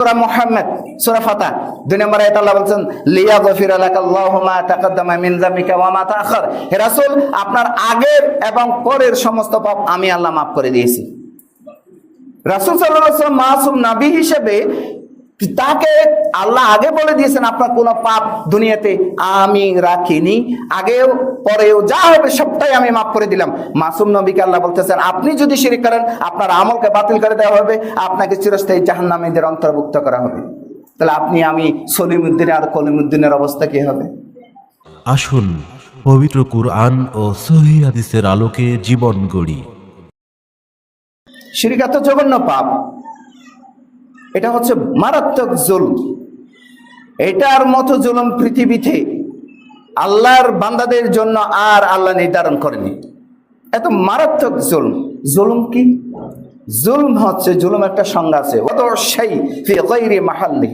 সূরা মুহাম্মদ সূরা ফাতিহা 2 নম্বর আয়াতে আল্লাহ বলেন লিয়াগফিরা লাকাল্লাহু মা তাকাদ্দামা মিন যামবিকা ওয়া মা তাআখার। হে রাসূল, আপনার আগের এবং পরের সমস্ত পাপ আমি আল্লাহ মাফ করে দিয়েছি। রাসূল সাল্লাল্লাহু আলাইহি ওয়াসাল্লাম মাসুম নবী হিসেবে তাকে আল্লাহ আগে বলে দিয়েছেন আপনার কোনো পাপ দুনিয়াতে আমি রাখিনি, আগেও পরেও যা হবে সবটাই আমি মাফ করে দিলাম। মাসুম নবীকে আল্লাহ বলতেছেন আপনি যদি শিরক করেন আপনার আমলকে বাতিল করে দেওয়া হবে, আপনাকে চিরস্থায়ী জাহান্নামীদের অন্তর্ভুক্ত করা হবে। তাহলে আপনি আমি সলিমুদ্দিন আর কলিমুদ্দিনের অবস্থা কি হবে? আসুন পবিত্র কুরআন ও সহিহ হাদিসের আলোকে জীবন গড়ি। শিরক এত জঘন্য পাপ, এটা হচ্ছে মারাত্মক জুলম। এটার মতো জুলুম পৃথিবীতে আল্লাহর বান্দাদের জন্য আর আল্লাহ নির্ধারণ করেনি। এত মারাত্মক জুলম। জুলুম কি? জুলম হচ্ছে, জুলুম একটা সংজ্ঞা আছে, অদর্শাই ফি গায়রি মাহাল্লি,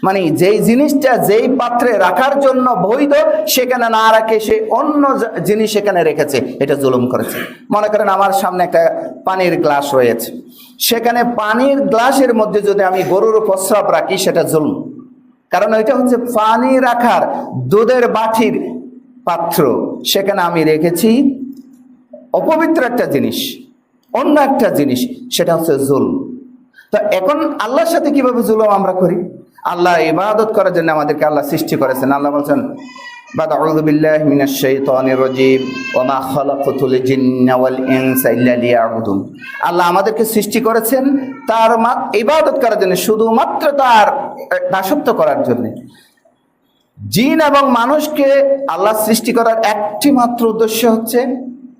মানে যেই জিনিসটা যেই পাত্রে রাখার জন্য বৈধ সেখানে না রাখে সে অন্য জিনিস সেখানে রেখেছে, এটা জুলুম করেছে। মনে করেন আমার সামনে একটা পানির গ্লাস রয়েছে, সেখানে পানির গ্লাসের মধ্যে যদি আমি গরুর প্রস্রাব রাখি সেটা জুলম, কারণ ওইটা হচ্ছে পানি রাখার দুধের বাটির পাত্র, সেখানে আমি রেখেছি অপবিত্র একটা জিনিস, অন্য একটা জিনিস, সেটা হচ্ছে জুলম। তো এখন আল্লাহর সাথে কিভাবে জুলুম আমরা করি? আল্লাহ ইবাদত করার জন্য আমাদেরকে আল্লাহ সৃষ্টি করেছেন। আল্লাহ বলছেন আউযু বিল্লাহি মিনাশ শাইতানির রাজীম ওয়া মা খালাকাতুল জিন্না ওয়াল ইনসা ইল্লা লিয়াবুদুন। আল্লাহ আমাদেরকে সৃষ্টি করেছেন তার ইবাদত করার জন্য, শুধুমাত্র তার দাসত্ব করার জন্য। জিন এবং মানুষকে আল্লাহ সৃষ্টি করার একটি মাত্র উদ্দেশ্য হচ্ছে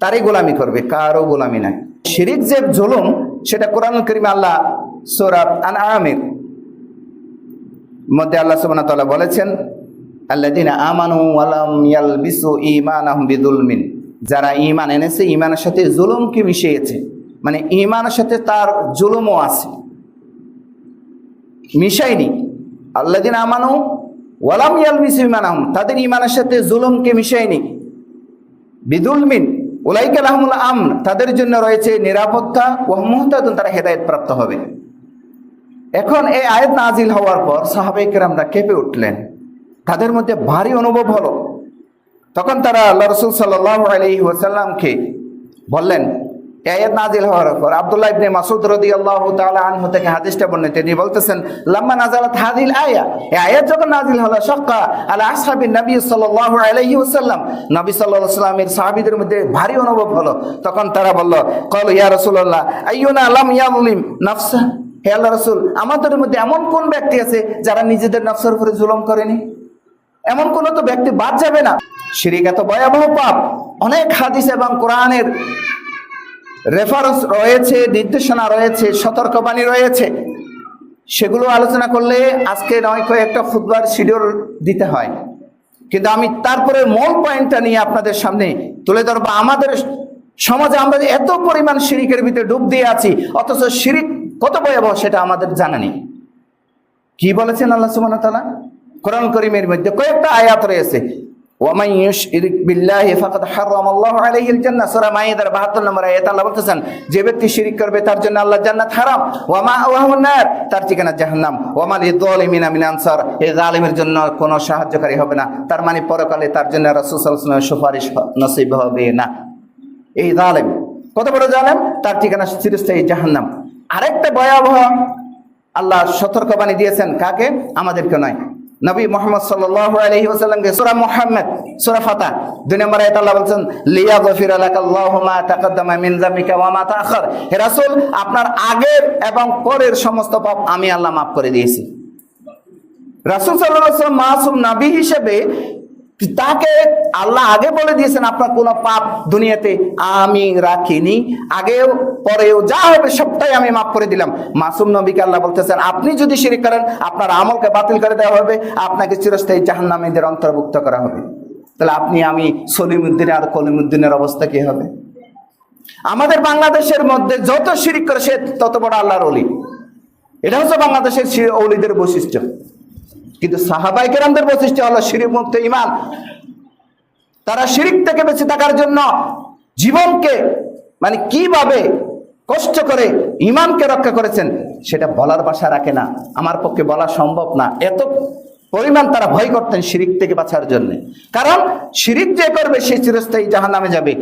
তারই গোলামি করবে, কারও গোলামি নাই। শিরক যে জুলুম সেটা কোরআনুল কারীমে আল্লাহ সূরা আনআমের মধ্যে আল্লাহ সুবহানাহু ওয়া তাআলা বলেছেন আল্লাযীনা আমানু ওয়া লাম ইয়ালবিসু ঈমানাহুম বিযুলমিন, যারা ঈমান এনেছে ঈমানের সাথে জুলুমকে মিশিয়েছে, মানে ঈমানের সাথে তার জুলুমও আছে, মিশায়নি। আল্লাযীনা আমানু ওয়া লাম ইয়ালবিসু ঈমানাহুম, তাদের ঈমানের সাথে জুলুমকে মিশায়নি। বিযুলমিন উলাইকা লাহুমুল আমন, তাদের জন্য রয়েছে নিরাপত্তা, ওয়া হুম মুহতাদুন, তারা হেদায়েত প্রাপ্ত হবে। এখন এই আয়াত নাজিল হওয়ার পর সাহাবায়ে কেরামরা কেঁপে উঠলেন, তাদের মধ্যে ভারী অনুভব হলো। তখন তারা আল্লাহ রাসূল সাল্লাল্লাহু আলাইহি ওয়াসাল্লামকে বললেন, এই আয়াত নাজিল হওয়ার পর আব্দুল্লাহ ইবনে মাসউদ রাদিয়াল্লাহু তাআলা আনহু থেকে হাদিসটা বর্ণিত, তিনি বলতেছেন লাম্মা নাযালাত হাযিল আয়া, এই আয়াত যখন নাজিল হলো শাক্কা আলা আসহাবিন নবী সাল্লাল্লাহু আলাইহি ওয়াসাল্লাম, নবী সাল্লাল্লাহু আলাইহি ওয়াসাল্লামের সাহাবীদের মধ্যে ভারী অনুভব হলো। তখন তারা বলল ক্বালু ইয়া রাসূলুল্লাহ আইয়ুনা লাম ইয়াযলিম নাফসা, হে আল্লাহ রাসূল, আমাদের মধ্যে এমন কোন ব্যক্তি আছে যারা নিজেদের নফসের উপরে জুলুম করেনি? এমন কোন তো ব্যক্তি বাদ যাবে না। শিরক এত ভয়াবহ পাপ, অনেক হাদিস এবং কোরআনের রেফারেন্স রয়েছে, নির্দেশনা রয়েছে, সতর্কবাণী রয়েছে, সেগুলো আলোচনা করলে আজকে নয় কয়েকটা খুতবার শিডিউল দিতে হয়, কিন্তু আমি তারপরে মূল পয়েন্টটা নিয়ে আপনাদের সামনে তুলে ধরবো। আমাদের সমাজে আমরা এত পরিমাণ শিরকের ভিতরে ডুব দিয়ে আছি, অথচ শিরক কত ভয়াবহ সেটা আমাদের জানা নেই। কি বলেছেন আল্লাহ সুবহানাহু ওয়া তাআলা? কোরআন কারীমের মধ্যে কয়েকটা আয়াত রয়েছে, ওয়া মান ইউশরিক বিল্লাহি ফাকাদ হারামাল্লাহু আলাইহিল জান্নাহ, সূরা মাইদার 72 নম্বর আয়াতে আল্লাহ বলতেছেন যে ব্যক্তি শিরক করবে তার জন্য আল্লাহর জান্নাত হারাম, ওয়া মা'ওয়াহুন নার, তার ঠিকানা জাহান্নাম, ওয়া মা লিয-যালিমিনা মিন আনসার, এই জালিমের জন্য কোনো সাহায্যকারী হবে না। তার মানে পরকালে তার জন্য রাসূল সাল্লাল্লাহু আলাইহি ওয়াসাল্লামের সুপারিশ নসিব হবে না। এই জালিম কত বড় জালিম, তার ঠিকানা চিরস্থায়ী জাহান্নাম। আরেকটা ভয়াবহ আল্লাহ সতর্কবাণী দিয়েছেন, কাকে? আমাদেরকে নয়, নবী মুহাম্মদ সাল্লাল্লাহু আলাইহি ওয়াসাল্লামকে। সূরা মুহাম্মদ সূরা ফাতিহা 2 নম্বর আয়াতে আল্লাহ বলেন লিয়াগফিরা লাকাল্লাহু মা তাকাদ্দামা মিন যামবিকা ওয়া মা তাআখার। হে রাসূল, আপনার আগের এবং পরের সমস্ত পাপ আমি আল্লাহ মাফ করে দিয়েছি। রাসূল সাল্লাল্লাহু আলাইহি ওয়াসাল্লাম মাসুম নবী হিসেবে তাকে আল্লাহ আগে বলে দিয়েছেন আপনার কোনো পাপ দুনিয়াতে আমি রাখিনি, আগেও পরেও যা হবে সবটাই আমি মাফ করে দিলাম। মাসুম নবীকে আল্লাহ বলতেছেন আপনি যদি শিরক করেন আপনার আমলকে বাতিল করে দেওয়া হবে, আপনাকে চিরস্থায়ী জাহান্নামীদের অন্তর্ভুক্ত করা হবে। তাহলে আপনি আমি সলিমুদ্দিন আর কলিমুদ্দিনের অবস্থা কি হবে? আমাদের বাংলাদেশের মধ্যে যত শিরক করে সে তত বড় আল্লাহর ওলি, এটা হচ্ছে বাংলাদেশের ওলিদের বৈশিষ্ট্য। কিন্তু সাহাবায়ে কেরামদের বৈশিষ্ট্য হলো শিরক মুক্ত ঈমান। তারা শিরক থেকে বেঁচে থাকার জন্য জীবনকে মানে কিভাবে কষ্ট করে ইমানকে রক্ষা করেছেন, সেটা বলার ভাষা রাখে না, আমার পক্ষে বলা সম্ভব না। এত পরিমাণ তারা ভয় করতেন শিরিক থেকে বাঁচার জন্য। কারণ শিরিক যে করবে সে চিরস্থায়ী জাহান্নামে যাবে,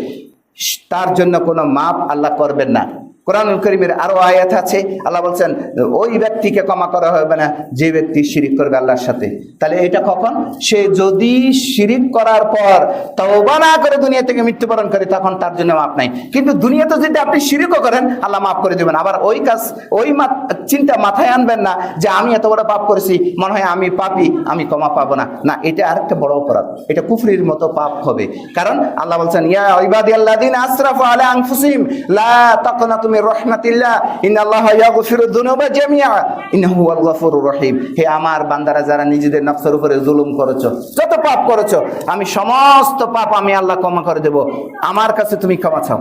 তার জন্য কোনো মাপ আল্লাহ করবেন না। কোরআনুল কারীমের আরো আয়াত আছে, আল্লাহ বলছেন ওই ব্যক্তিকে ক্ষমা করা হবে না যে ব্যক্তি শিরিক করবে আল্লাহর সাথে। তাহলে এটা কখন? সে যদি শিরিক করার পর তওবা না করে দুনিয়া থেকে মৃত্যুবরণ করে, তখন তার জন্য মাপ নাই। কিন্তু দুনিয়াতে যদি আপনি শিরিকও করেন, আল্লাহ মাফ করে দেবেন। আবার ওই কাজ, ওই চিন্তা মাথায় আনবেন না যে আমি এত বড় পাপ করেছি, মনে হয় আমি পাপী, আমি ক্ষমা পাবো না। না, এটা আরেকটা বড় অপরাধ, এটা কুফরির মতো পাপ হবে। কারণ আল্লাহ বলছেন ইয়া ইবাদিয়াল্লাযিনা আসরাফু আলা আনফুসিহিম লা তাকনাতু মির রাহমাতিল্লাহ ইন্নাল্লাহা ইয়াগফিরুদ যুনুবা জামিআ ইন্নাহু হুয়াল গফুরুর রহিম। হে আমার বান্দারা, যারা নিজেদের নফসের উপরে জুলুম করেছো, যত পাপ করেছো, আমি সমস্ত পাপ আমি আল্লাহ ক্ষমা করে দেব, আমার কাছে তুমি ক্ষমা চাও।